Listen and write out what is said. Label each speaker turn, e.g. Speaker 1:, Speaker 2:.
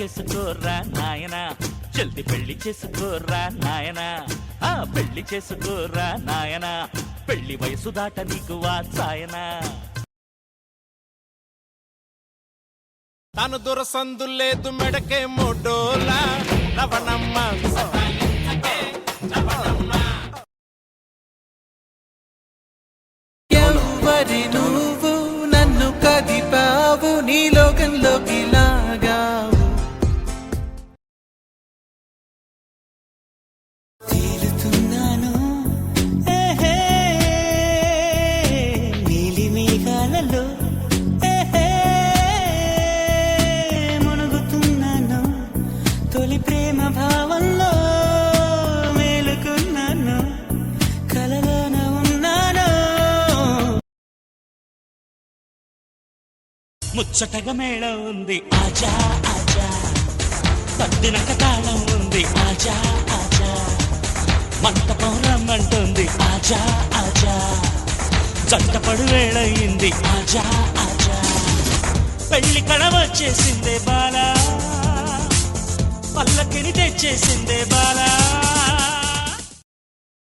Speaker 1: చేసుకోరా నాయనా, జల్ది పెళ్లి చేసుకోరా నాయనా, ఆ పెళ్లి చేసుకోరా నాయనా, పెళ్లి వయసు దాట నీకు వాచాయనా.
Speaker 2: తను దురసందు లేదు మెడకే మోడోలా రవణమ్మ
Speaker 3: ఎవరి నువ్వు నన్ను కదిపావు నీ లోకంలోకి లాగావు తేలుతున్నాను నీలి మేఘాలలో మునుగుతున్నాను తొలి ప్రేమ భావంలో మేలుకున్నాను కలలోన ఉన్నాను
Speaker 1: ముచ్చటగా మేళం ఉంది ఆజా ఆజా, పద్దినక తాళం ఉంది ఆజా ఆజా, మంటపం రమ్మంటుంది ఆజా ఆజా, జంటపడు వేళయింది ఆజా ఆజా, పెళ్లి కళ వచ్చేసిందే బాలా, పల్లకిని తెచ్చేసిందే బాలా.